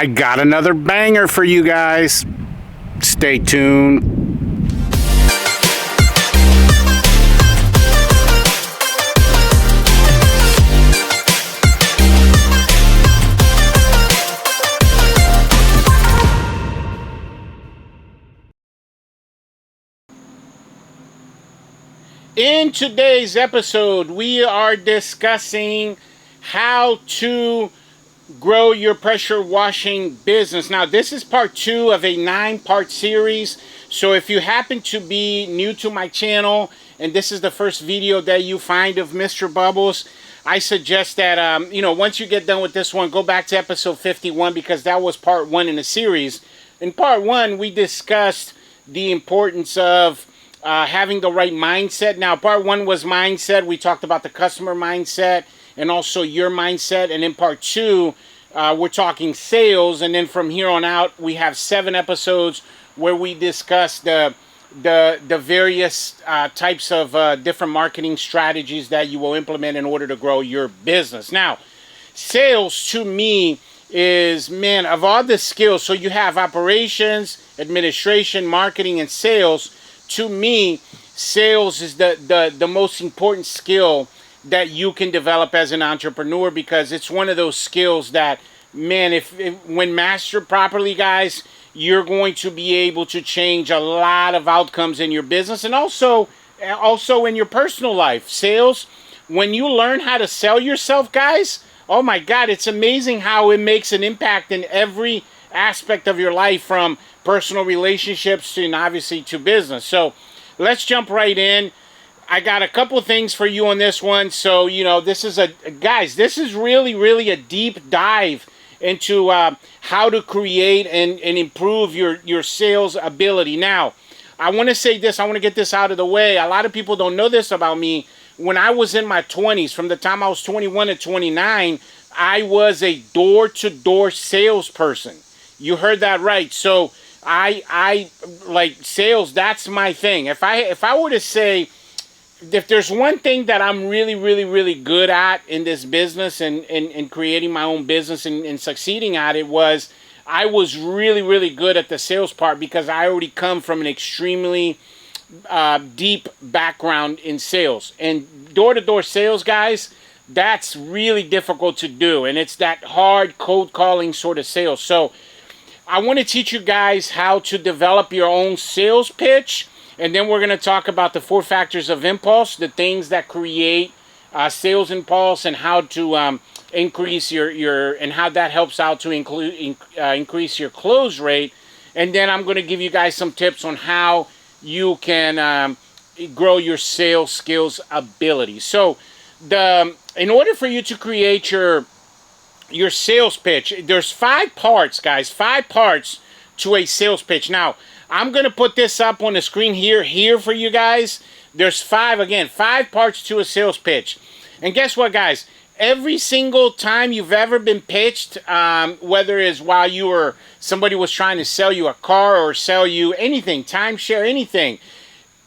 I got another banger for you guys. Stay tuned. In today's episode, we are discussing how to grow your pressure washing business. Now, this is part 2 of a 9-part series. So if you happen to be new to my channel and this is the first video that you find of Mr. Bubbles, I suggest that, once you get done with this one, go back to episode 51 because that was part 1 in the series. In part 1, we discussed the importance of having the right mindset. Now, part 1 was mindset. We talked about the customer mindset and also your mindset. And in part 2, we're talking sales. And then from here on out, we have 7 episodes where we discuss the various types of different marketing strategies that you will implement in order to grow your business. Now, sales to me is, man, of all the skills, so you have operations, administration, marketing, and sales. To me, sales is the most important skill that you can develop as an entrepreneur, because it's one of those skills that, man, if when mastered properly, guys, you're going to be able to change a lot of outcomes in your business and also in your personal life. Sales, when you learn how to sell yourself, guys, oh my God, it's amazing how it makes an impact in every aspect of your life, from personal relationships to, and obviously, to business. So let's jump right in. I got a couple of things for you on this one. So, this is this is really a deep dive into how to create and improve your sales ability. Now, I want to say this. I want to get this out of the way. A lot of people don't know this about me. When I was in my 20s, from the time I was 21 to 29, I was a door-to-door salesperson. You heard that right. So I like sales. That's my thing. If I were to say, if there's one thing that I'm really good at in this business and creating my own business and succeeding at it, was I was really good at the sales part, because I already come from an extremely deep background in sales. And door-to-door sales, guys, that's really difficult to do. And it's that hard cold calling sort of sales. So I want to teach you guys how to develop your own sales pitch. And then we're going to talk about the 4 factors of impulse, the things that create sales impulse, and how to increase your and how that helps out to increase your close rate. And then I'm going to give you guys some tips on how you can grow your sales skills ability. So in order for you to create your sales pitch, there's 5 parts, guys. 5 parts to a sales pitch. Now, I'm going to put this up on the screen here for you guys. There's 5 parts to a sales pitch. And guess what, guys? Every single time you've ever been pitched, whether it's while somebody was trying to sell you a car or sell you anything, timeshare, anything,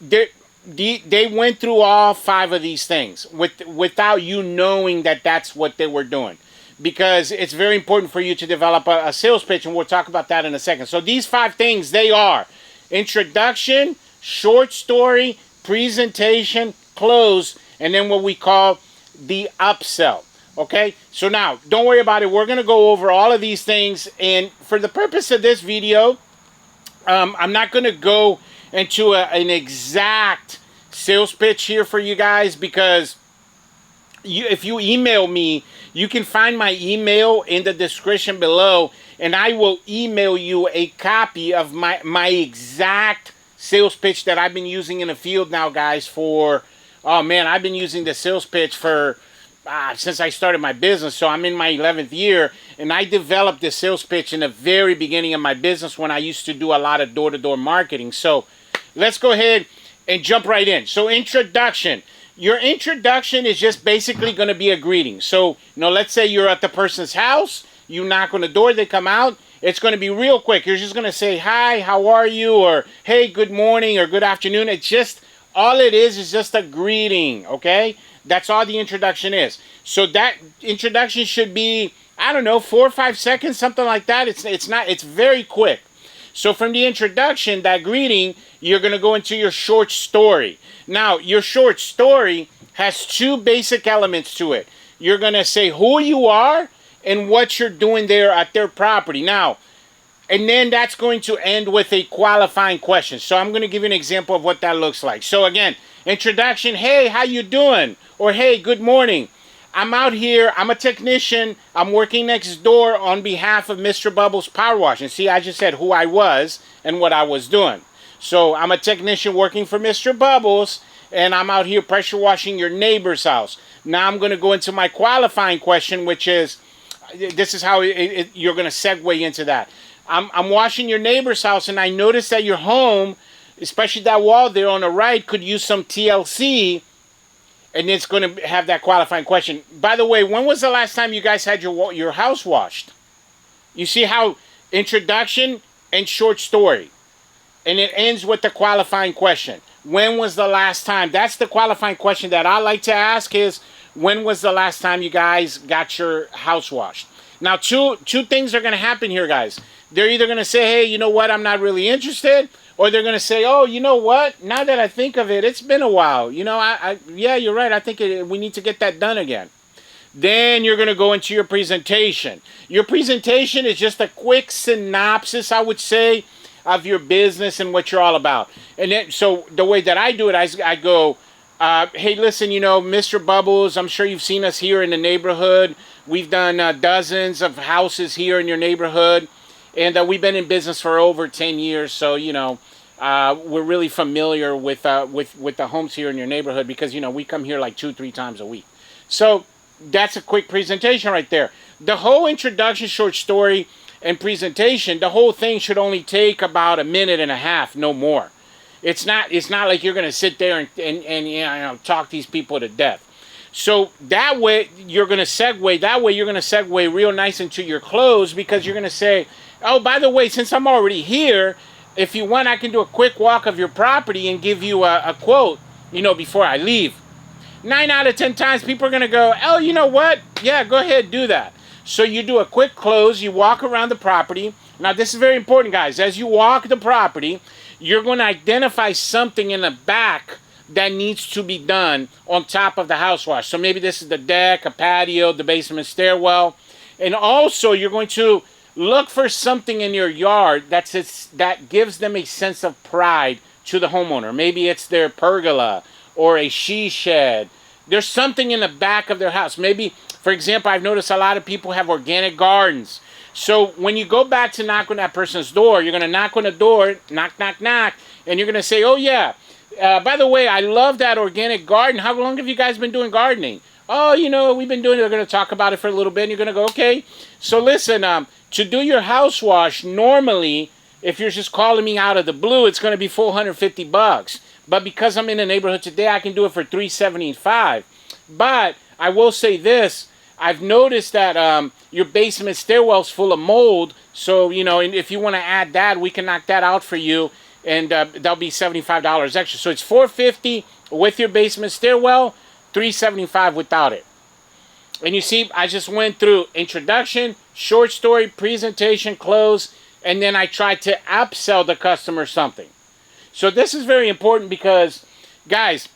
they went through all 5 of these things without you knowing that that's what they were doing. Because it's very important for you to develop a sales pitch, and we'll talk about that in a second. So these 5 things, they are introduction, short story, presentation, close, and then what we call the upsell. Okay? So now, don't worry about it. We're going to go over all of these things, and for the purpose of this video, I'm not going to go into an exact sales pitch here for you guys, because if you email me, you can find my email in the description below, and I will email you a copy of my exact sales pitch that I've been using in the field now, guys, for, oh man, I've been using the sales pitch for since I started my business. So I'm in my 11th year, and I developed the sales pitch in the very beginning of my business when I used to do a lot of door-to-door marketing. So let's go ahead and jump right in. So introduction. Your introduction is just basically going to be a greeting. So, let's say you're at the person's house, you knock on the door, they come out. It's going to be real quick. You're just going to say, hi, how are you? Or, hey, good morning or good afternoon. It's just, all it is just a greeting, okay? That's all the introduction is. So that introduction should be I don't know, 4 or 5 seconds, something like that. It's very quick. So from the introduction, that greeting, you're going to go into your short story. Now, your short story has 2 basic elements to it. You're going to say who you are and what you're doing there at their property. Now, and then that's going to end with a qualifying question. So I'm going to give you an example of what that looks like. So again, introduction, hey, how you doing? Or hey, good morning. I'm out here, I'm a technician, I'm working next door on behalf of Mr. Bubbles Power Wash. And see, I just said who I was and what I was doing. So I'm a technician working for Mr. Bubbles, and I'm out here pressure washing your neighbor's house. Now I'm going to go into my qualifying question, which is, this is how you're going to segue into that. I'm washing your neighbor's house, and I noticed that your home, especially that wall there on the right, could use some TLC, and it's going to have that qualifying question. By the way, when was the last time you guys had your house washed? You see how introduction and short story, and it ends with the qualifying question. When was the last time? That's the qualifying question that I like to ask is, when was the last time you guys got your house washed? Now, two things are going to happen here, guys. They're either going to say, hey, you know what, I'm not really interested, or they're going to say, oh, you know what, now that I think of it, it's been a while. You know, yeah, you're right. I think we need to get that done again. Then you're going to go into your presentation. Your presentation is just a quick synopsis, I would say, of your business and what you're all about. And then, so the way that I do it, I go, hey, listen, you know, Mr. Bubbles, I'm sure you've seen us here in the neighborhood. We've done dozens of houses here in your neighborhood. And we've been in business for over 10 years. So, you know, we're really familiar with the homes here in your neighborhood because, you know, we come here like 2-3 times a week. So that's a quick presentation right there. The whole introduction, short story, and presentation, the whole thing should only take about 1.5 minutes, no more. It's not like you're going to sit there and you know, talk these people to death. So that way you're going to segue. That way you're going to segue real nice into your close because you're going to say, oh, by the way, since I'm already here, if you want, I can do a quick walk of your property and give you a quote, you know, before I leave. 9 out of 10 times, people are going to go, oh, you know what? Yeah, go ahead, do that. So you do a quick close. You walk around the property. Now, this is very important, guys. As you walk the property, you're going to identify something in the back that needs to be done on top of the house wash. So maybe this is the deck, a patio, the basement stairwell. And also, you're going to look for something in your yard that gives them a sense of pride to the homeowner. Maybe it's their pergola or a she shed. There's something in the back of their house. Maybe, for example, I've noticed a lot of people have organic gardens. So when you go back to knock on that person's door, you're going to knock on the door, knock, knock, knock, and you're going to say, oh, yeah, by the way, I love that organic garden. How long have you guys been doing gardening? Oh, you know, we've been doing it. They're going to talk about it for a little bit, and you're going to go, okay. So listen, to do your house wash, normally, if you're just calling me out of the blue, it's going to be $450. But because I'm in the neighborhood today, I can do it for $375. But I will say this. I've noticed that your basement stairwell's full of mold. So, you know, and if you want to add that, we can knock that out for you. And that'll be $75 extra. So it's $450 with your basement stairwell, $375 without it. And you see, I just went through introduction, short story, presentation, close, and then I tried to upsell the customer something. So this is very important because, guys,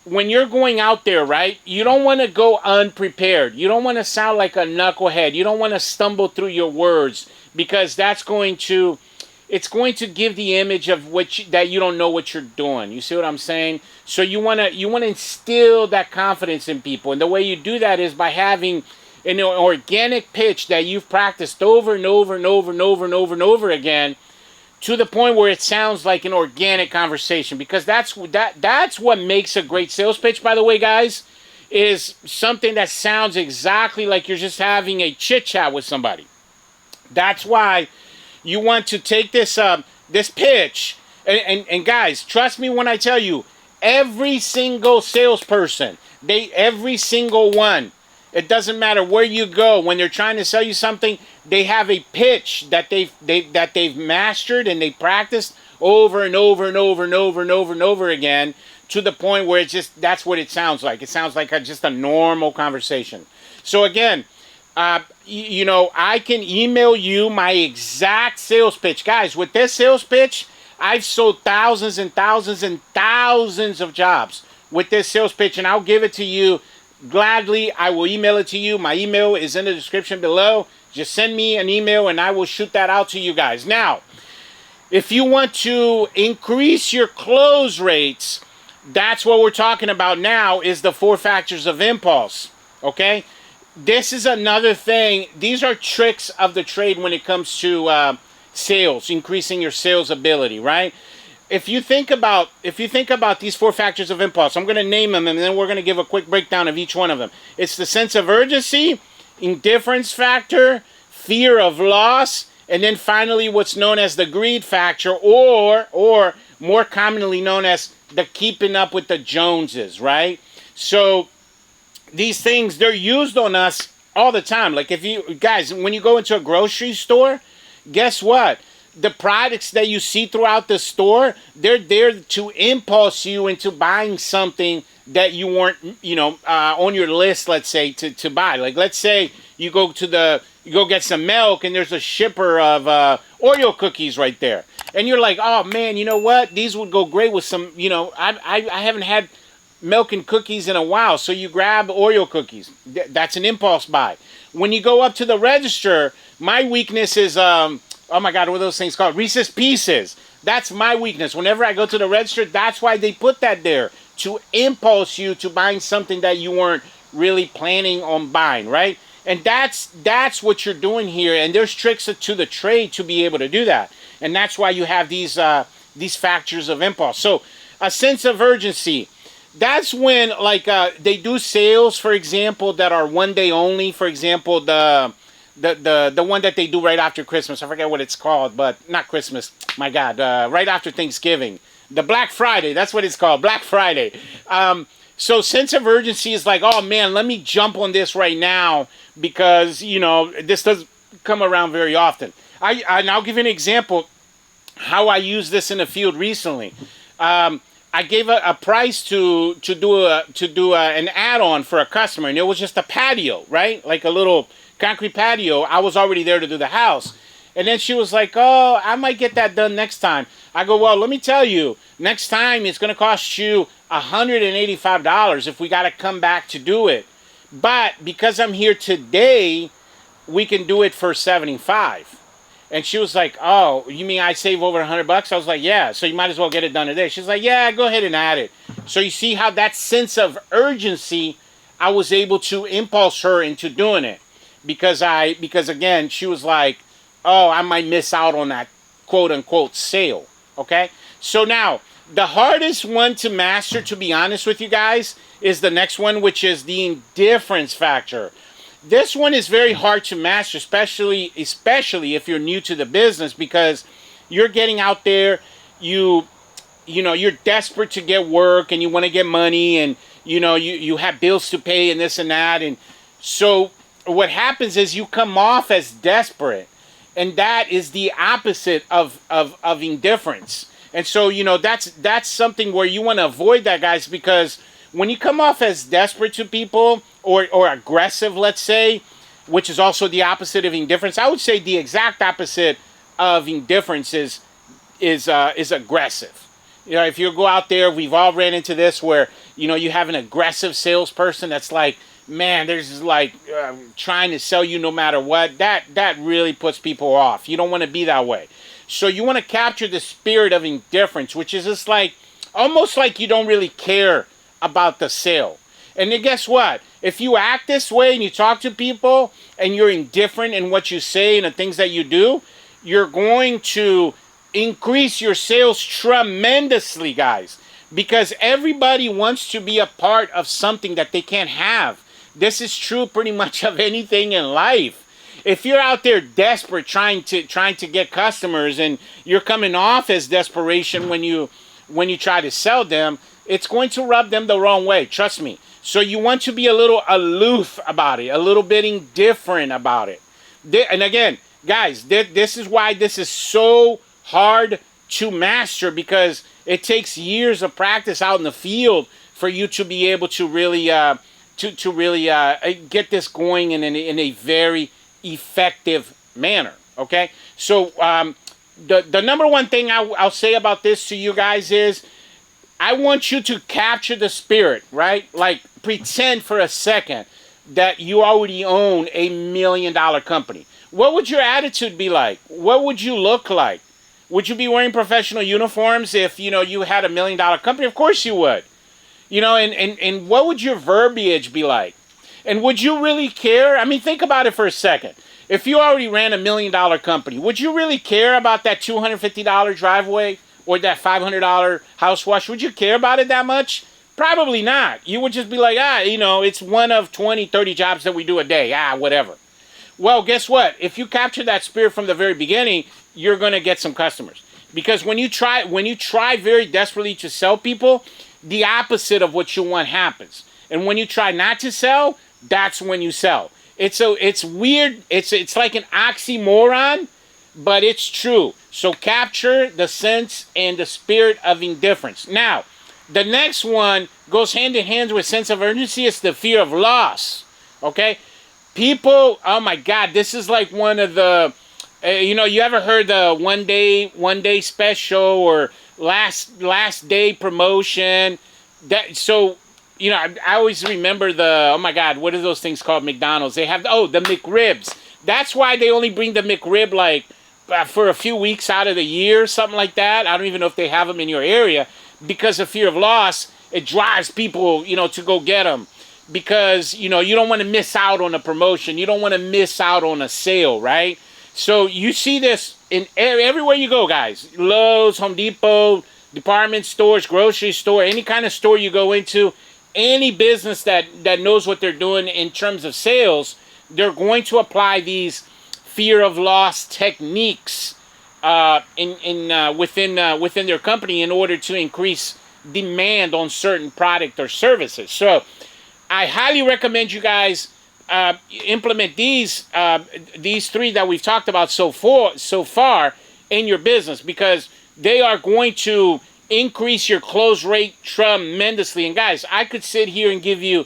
when you're going out there, right, you don't want to go unprepared. You don't want to sound like a knucklehead. You don't want to stumble through your words because it's going to give the image of that you don't know what you're doing. You see what I'm saying? So you want to instill that confidence in people. And the way you do that is by having an organic pitch that you've practiced over and over and over and over and over and over again to the point where it sounds like an organic conversation. Because that's what makes a great sales pitch, by the way, guys, is something that sounds exactly like you're just having a chit-chat with somebody. That's why you want to take this pitch, and guys, trust me when I tell you, every single salesperson, every single one, it doesn't matter where you go, when they're trying to sell you something, they have a pitch that they've mastered and they practiced over and over and over and over and over and over again to the point where that's what it sounds like. It sounds like just a normal conversation. So again, You know, I can email you my exact sales pitch. Guys, with this sales pitch, I've sold thousands and thousands and thousands of jobs with this sales pitch, and I'll give it to you gladly. I will email it to you. My email is in the description below. Just send me an email, and I will shoot that out to you guys. Now, if you want to increase your close rates, that's what we're talking about now, is the 4 factors of impulse, okay? This is another thing. These are tricks of the trade when it comes to sales, increasing your sales ability, right? If you think about these 4 factors of impulse, I'm going to name them, and then we're going to give a quick breakdown of each one of them. It's the sense of urgency, indifference factor, fear of loss, and then finally what's known as the greed factor, or more commonly known as the keeping up with the Joneses, right? So these things, they're used on us all the time. Like, if you guys, when you go into a grocery store, guess what? The products that you see throughout the store, they're there to impulse you into buying something that you weren't, you know, on your list, let's say, to buy. Like, let's say you go get some milk, and there's a shipper of Oreo cookies right there. And you're like, oh man, you know what? These would go great with some, you know, I haven't had milk and cookies in a while, so you grab Oreo cookies. That's an impulse buy. When you go up to the register, my weakness is, oh my God, what are those things called? Reese's Pieces. That's my weakness. Whenever I go to the register, that's why they put that there, to impulse you to buying something that you weren't really planning on buying, right? And that's what you're doing here. And there's tricks to the trade to be able to do that. And that's why you have these factors of impulse. So a sense of urgency. That's when, like, they do sales, for example, that are one day only. For example, the one that they do right after Christmas. I forget what it's called, but not Christmas. My God, right after Thanksgiving. The Black Friday, that's what it's called, Black Friday. So sense of urgency is like, oh man, let me jump on this right now, because, you know, this doesn't come around very often. And I'll give you an example how I used this in the field recently. I gave a price to do an add-on for a customer, and it was just a patio, right? Like a little concrete patio. I was already there to do the house. And then she was like, oh, I might get that done next time. I go, well, let me tell you, next time it's going to cost you $185 if we got to come back to do it. But because I'm here today, we can do it for $75. And she was like, oh, you mean I save over $100? I was like, yeah, so you might as well get it done today. She's like, yeah, go ahead and add it. So you see how that sense of urgency, I was able to impulse her into doing it. Because again, she was like, oh, I might miss out on that quote-unquote sale, okay? So now, the hardest one to master, to be honest with you guys, is the next one, which is the indifference factor. This one is very hard to master, especially if you're new to the business, because you're getting out there, you know, you're desperate to get work, and you want to get money, and, you know, you have bills to pay and this and that. And so what happens is you come off as desperate. And that is the opposite of indifference. And so, you know, that's something where you want to avoid that, guys, because when you come off as desperate to people, or aggressive, let's say, which is also the opposite of indifference, I would say the exact opposite of indifference is aggressive. You know, if you go out there, we've all ran into this where, you know, you have an aggressive salesperson that's like, man, there's like trying to sell you no matter what. That really puts people off. You don't want to be that way. So you want to capture the spirit of indifference, which is just like, almost like you don't really care about the sale. And then guess what? If you act this way and you talk to people and you're indifferent in what you say and the things that you do, you're going to increase your sales tremendously, guys. Because everybody wants to be a part of something that they can't have. This is true pretty much of anything in life. If you're out there desperate trying to get customers, and you're coming off as desperation when you try to sell them, it's going to rub them the wrong way. Trust me. So you want to be a little aloof about it, a little bit indifferent about it. And again, guys, this is why this is so hard to master, because it takes years of practice out in the field for you to be able to really to really get this going in a very effective manner. Okay, so the number one thing I'll say about this to you guys is, I want you to capture the spirit, right? Like, pretend for a second that you already own $1 million company. What would your attitude be like? What would you look like? Would you be wearing professional uniforms if, you know, you had $1 million company? Of course you would. You know, and what would your verbiage be like? And would you really care? I mean, think about it for a second. If you already ran $1 million company, would you really care about that $250 driveway or that $500 house wash? Would you care about it that much? Probably not. You would just be like, you know, it's one of 20, 30 jobs that we do a day. Whatever. Well, guess what? If you capture that spirit from the very beginning, you're going to get some customers. Because when you try very desperately to sell people, the opposite of what you want happens. And when you try not to sell, that's when you sell. It's weird. It's like an oxymoron, but it's true. So capture the sense and the spirit of indifference. Now, the next one goes hand in hand with sense of urgency. It's the fear of loss. Okay? People, oh my God, this is like one of the, you know, you ever heard the one day special or last day promotion? So, you know, I always remember oh my God, what are those things called? McDonald's. They have, the McRibs. That's why they only bring the McRib like for a few weeks out of the year, something like that. I don't even know if they have them in your area. Because of fear of loss, it drives people, you know, to go get them. Because, you know, you don't want to miss out on a promotion. You don't want to miss out on a sale, right? So you see this in everywhere you go, guys. Lowe's, Home Depot, department stores, grocery store, any kind of store you go into, any business that knows what they're doing in terms of sales, they're going to apply these fear of loss techniques within their company in order to increase demand on certain product or services. So I highly recommend you guys implement these three that we've talked about so far in your business, because they are going to increase your close rate tremendously. And guys, I could sit here and give you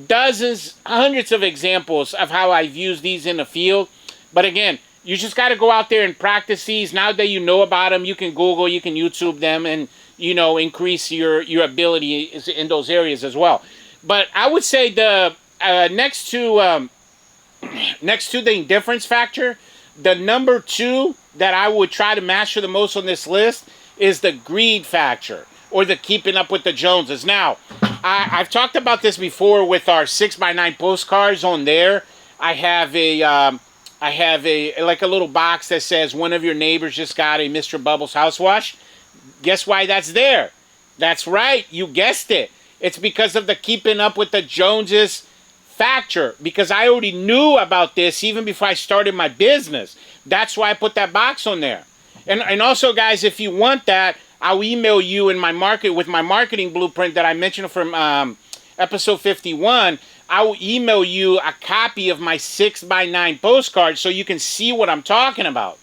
dozens, hundreds of examples of how I've used these in the field. But again, you just got to go out there and practice these. Now that you know about them, you can Google, you can YouTube them, and, you know, increase your ability in those areas as well. But I would say the next to the indifference factor, the number 2 that I would try to master the most on this list is the greed factor, or the keeping up with the Joneses. Now, I've talked about this before with our 6x9 postcards on there. I have like a little box that says one of your neighbors just got a Mr. Bubbles house wash. Guess why that's there? That's right, you guessed it. It's because of the keeping up with the Joneses factor. Because I already knew about this even before I started my business. That's why I put that box on there. And also, guys, if you want that, I'll email you with my marketing blueprint that I mentioned from episode 51. I will email you a copy of my 6x9 postcard so you can see what I'm talking about.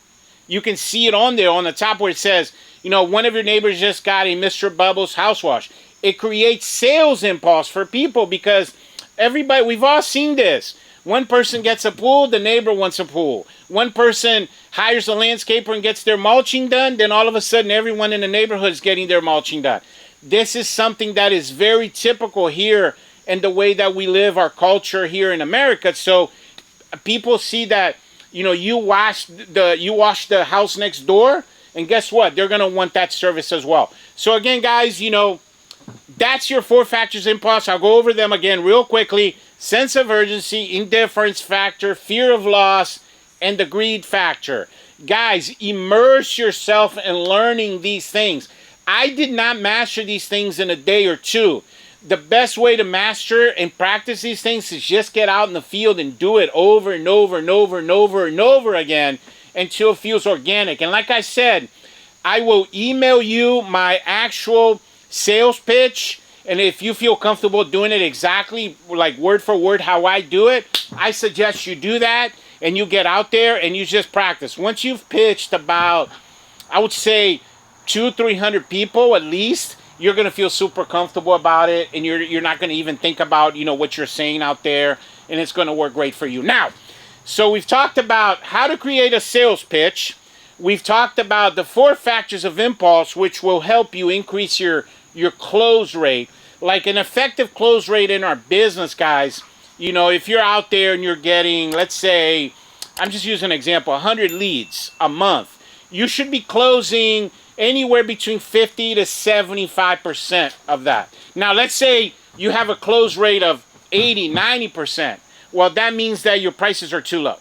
You can see it on there on the top where it says, you know, one of your neighbors just got a Mr. Bubbles house wash. It creates sales impulse for people because everybody, we've all seen this. One person gets a pool, the neighbor wants a pool. One person hires a landscaper and gets their mulching done, then all of a sudden everyone in the neighborhood is getting their mulching done. This is something that is very typical here in the way that we live our culture here in America. So people see that, you know, you wash the house next door, and guess what? They're going to want that service as well. So again, guys, you know, that's your 4 factors impulse. I'll go over them again real quickly. Sense of urgency, indifference factor, fear of loss, and the greed factor. Guys, immerse yourself in learning these things. I did not master these things in a day or two. The best way to master and practice these things is just get out in the field and do it over and over and over and over and over again until it feels organic. And like I said, I will email you my actual sales pitch, and if you feel comfortable doing it exactly like word for word how I do it, I suggest you do that and you get out there and you just practice. Once you've pitched about, I would say 200-300 people at least, you're going to feel super comfortable about it, and you're not going to even think about, you know, what you're saying out there, and it's going to work great for you. Now, so we've talked about how to create a sales pitch. We've talked about the 4 factors of impulse, which will help you increase your close rate. Like an effective close rate in our business, guys, you know, if you're out there and you're getting, let's say, I'm just using an example, 100 leads a month, you should be closing anywhere between 50 to 75% of that. Now, let's say you have a close rate of 80, 90%. Well, that means that your prices are too low,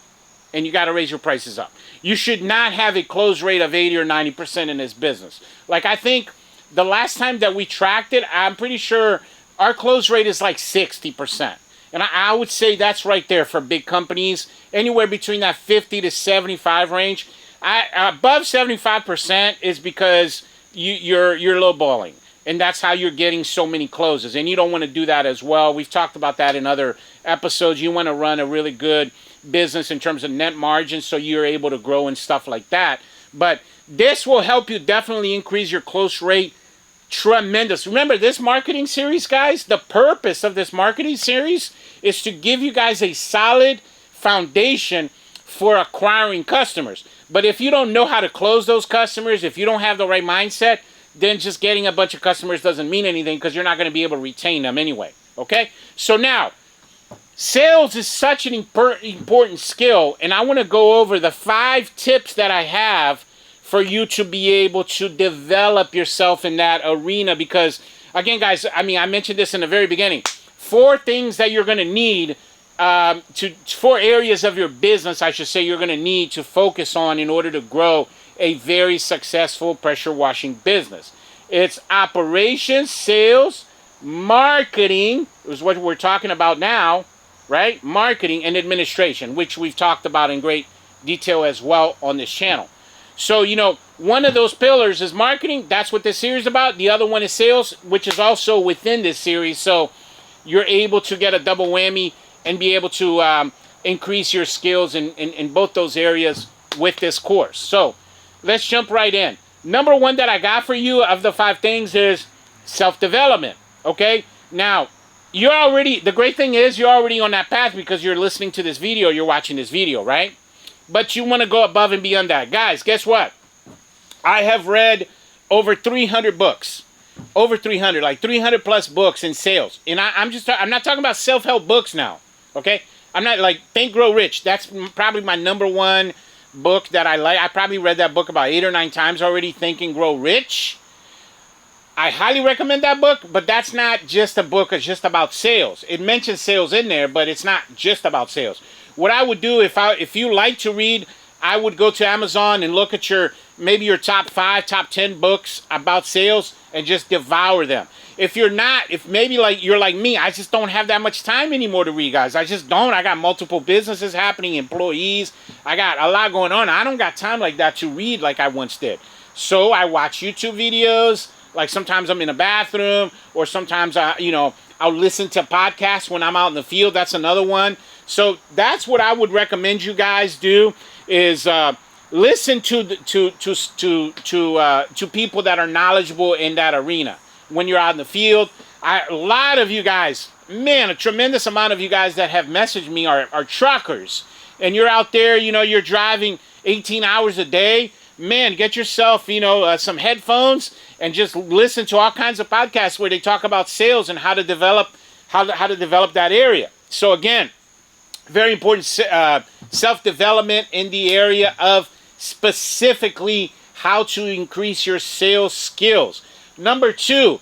and you got to raise your prices up. You should not have a close rate of 80 or 90% in this business. Like, I think the last time that we tracked it, I'm pretty sure our close rate is like 60%. And I would say that's right there for big companies, anywhere between that 50 to 75 range. Above 75% is because you're lowballing, and that's how you're getting so many closes. And you don't want to do that as well. We've talked about that in other episodes. You want to run a really good business in terms of net margin, so you're able to grow and stuff like that. But this will help you definitely increase your close rate tremendous. Remember, this marketing series, guys, the purpose of this marketing series is to give you guys a solid foundation for acquiring customers. But if you don't know how to close those customers, if you don't have the right mindset, then just getting a bunch of customers doesn't mean anything, because you're not going to be able to retain them anyway. Okay? So now, sales is such an important skill, and I want to go over the 5 tips that I have for you to be able to develop yourself in that arena. Because, again, guys, I mean, I mentioned this in the very beginning. 4 things that you're going to need, 4 areas of your business, I should say, you're going to need to focus on in order to grow a very successful pressure washing business. It's operations, sales, marketing, is what we're talking about now, right? Marketing and administration, which we've talked about in great detail as well on this channel. So, you know, one of those pillars is marketing. That's what this series is about. The other one is sales, which is also within this series. So you're able to get a double whammy and be able to increase your skills in both those areas with this course. So let's jump right in. Number 1 that I got for you of the 5 things is self-development. Okay? Now, the great thing is you're already on that path because you're listening to this video, you're watching this video, right? But you want to go above and beyond that. Guys, guess what? I have read over 300 books. Over 300, like 300 plus books in sales. And I'm not talking about self-help books now. Okay? I'm not like Think, Grow Rich. That's probably my number 1 book that I like. I probably read that book about 8 or 9 times already, Think and Grow Rich. I highly recommend that book, but that's not just a book that's just about sales. It mentions sales in there, but it's not just about sales. What I would do if you like to read, I would go to Amazon and look at maybe your top 5, top 10 books about sales and just devour them. If you're not, if maybe like you're like me, I just don't have that much time anymore to read, guys. I just don't. I got multiple businesses happening, employees. I got a lot going on. I don't got time like that to read like I once did. So I watch YouTube videos. Like sometimes I'm in a bathroom, or sometimes I'll listen to podcasts when I'm out in the field. That's another one. So that's what I would recommend you guys do is listen to people that are knowledgeable in that arena when you're out in the field. A lot of you guys, man, a tremendous amount of you guys that have messaged me are truckers, and you're out there, you're driving 18 hours a day. Man, get yourself, some headphones and just listen to all kinds of podcasts where they talk about sales and how to develop that area. So again, very important self-development in the area of specifically how to increase your sales skills. Number 2,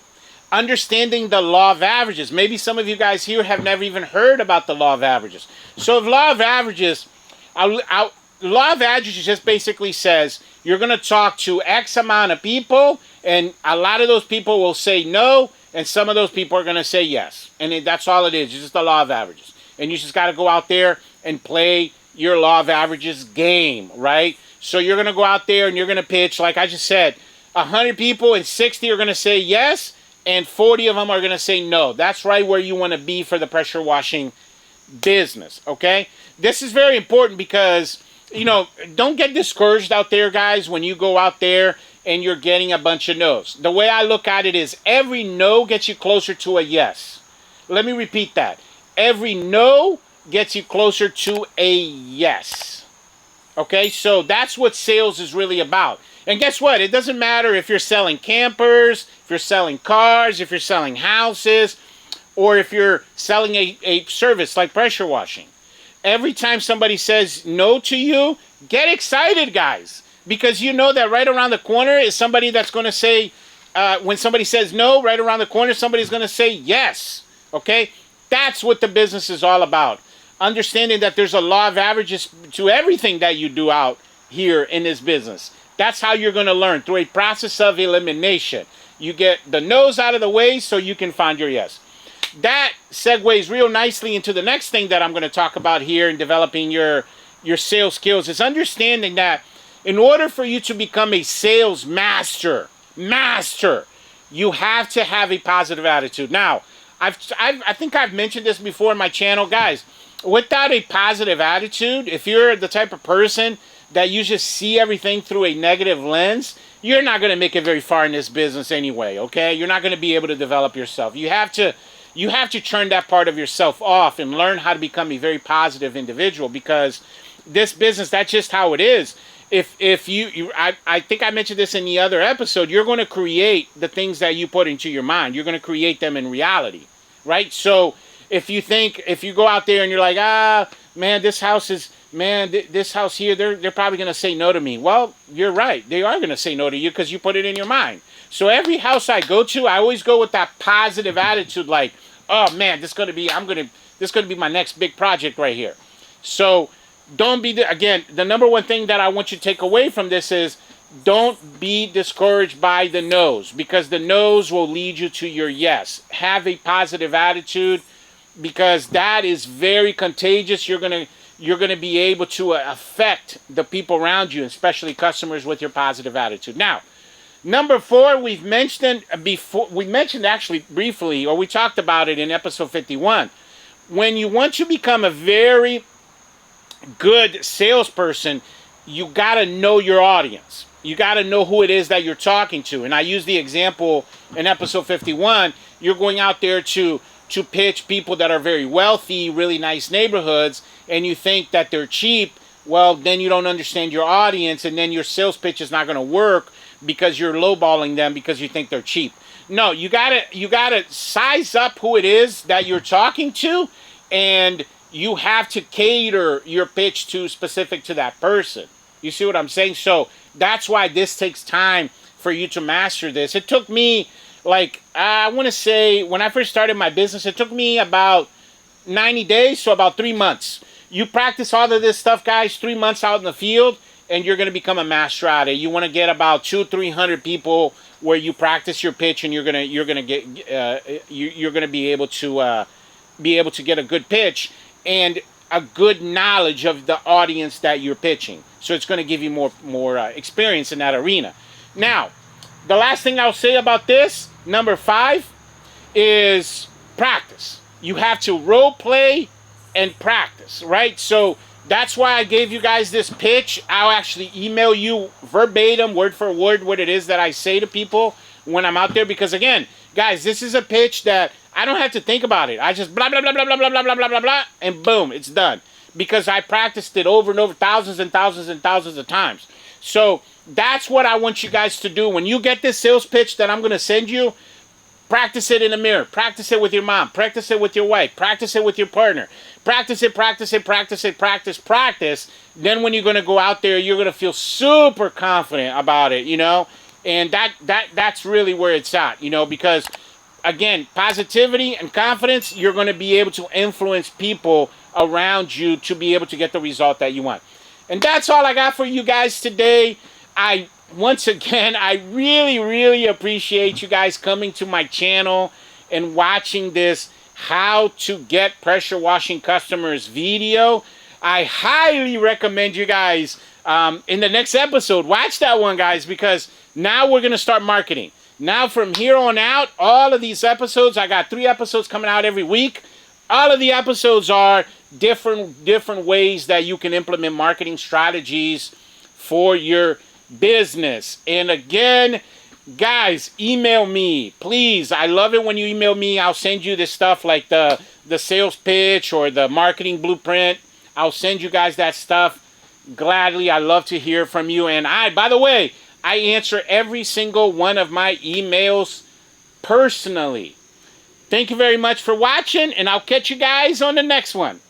understanding the law of averages. Maybe some of you guys here have never even heard about the law of averages. So the law of averages, the law of averages just basically says you're going to talk to X amount of people, and a lot of those people will say no, and some of those people are going to say yes. And that's all it is. It's just the law of averages. And you just got to go out there and play your law of averages game, right? So you're going to go out there and you're going to pitch, like I just said, 100 people and 60 are going to say yes, and 40 of them are going to say no. That's right where you want to be for the pressure washing business, okay? This is very important because you know, don't get discouraged out there, guys, when you go out there and you're getting a bunch of no's. The way I look at it is every no gets you closer to a yes. Let me repeat that. Every no gets you closer to a yes. Okay, so that's what sales is really about. And guess what? It doesn't matter if you're selling campers, if you're selling cars, if you're selling houses, or if you're selling a service like pressure washing. Every time somebody says no to you, get excited, guys. Because you know that right around the corner is somebody that's going to say, when somebody says no, right around the corner, somebody's going to say yes. Okay? That's what the business is all about. Understanding that there's a law of averages to everything that you do out here in this business. That's how you're going to learn, through a process of elimination. You get the no's out of the way so you can find your yes. That segues real nicely into the next thing that I'm going to talk about here in developing your sales skills, is understanding that in order for you to become a sales master, you have to have a positive attitude. Now, I think I've mentioned this before in my channel, guys. Without a positive attitude, if you're the type of person that you just see everything through a negative lens, you're not going to make it very far in this business anyway, okay? You're not going to be able to develop yourself. You have to turn that part of yourself off and learn how to become a very positive individual, because this business, that's just how it is. If you I think I mentioned this in the other episode, you're going to create the things that you put into your mind. You're going to create them in reality, right? So if you go out there and you're like, man, this house here, they're probably going to say no to me. Well, you're right. They are going to say no to you because you put it in your mind. So every house I go to, I always go with that positive attitude, like, oh man, this is going to be my next big project right here. So don't be, again, the number one thing that I want you to take away from this is, don't be discouraged by the no's, because the no's will lead you to your yes. Have a positive attitude, because that is very contagious. You're gonna be able to affect the people around you, especially customers, with your positive attitude. Now, number 4, we mentioned actually briefly, or we talked about it in episode 51. When you want to become a very good salesperson, you got to know your audience. You got to know who it is that you're talking to. And I use the example in episode 51. You're going out there to pitch people that are very wealthy, really nice neighborhoods, and you think that they're cheap. Well, then you don't understand your audience, and then your sales pitch is not going to work because you're lowballing them because you think they're cheap. No, you gotta size up who it is that you're talking to, and you have to cater your pitch to specific to that person. You see what I'm saying? So that's why this takes time for you to master this. It took me, like, I want to say, when I first started my business, it took me about 90 days, so about 3 months. You practice all of this stuff, guys, 3 months out in the field, and you're going to become a master at it. You want to get about 200-300 people where you practice your pitch, and you're going to be able to get a good pitch and a good knowledge of the audience that you're pitching. So it's going to give you more experience in that arena. Now, the last thing I'll say about this, number 5, is practice. You have to role play and practice, right? So that's why I gave you guys this pitch. I'll actually email you verbatim, word for word, what it is that I say to people when I'm out there. Because again, guys, this is a pitch that I don't have to think about it. I just blah, blah, blah, blah, blah, blah, blah, blah, blah, blah, blah, and boom, it's done. Because I practiced it over and over, thousands and thousands and thousands of times. So that's what I want you guys to do. When you get this sales pitch that I'm going to send you, practice it in the mirror. Practice it with your mom. Practice it with your wife. Practice it with your partner. Practice it, practice it, practice it, practice. Then when you're going to go out there, you're going to feel super confident about it, you know? And that's really where it's at, you know, because again, positivity and confidence, you're going to be able to influence people around you to be able to get the result that you want. And that's all I got for you guys today. Once again, I really, really appreciate you guys coming to my channel and watching this how to get pressure washing customers video. I highly recommend you guys in the next episode, watch that one, guys, because now we're going to start marketing. Now from here on out, all of these episodes, I got 3 episodes coming out every week. All of the episodes are different ways that you can implement marketing strategies for your business. And again, guys, email me, please. I love it when you email me. I'll send you this stuff like the sales pitch or the marketing blueprint. I'll send you guys that stuff gladly. I love to hear from you. And by the way, I answer every single one of my emails personally. Thank you very much for watching, and I'll catch you guys on the next one.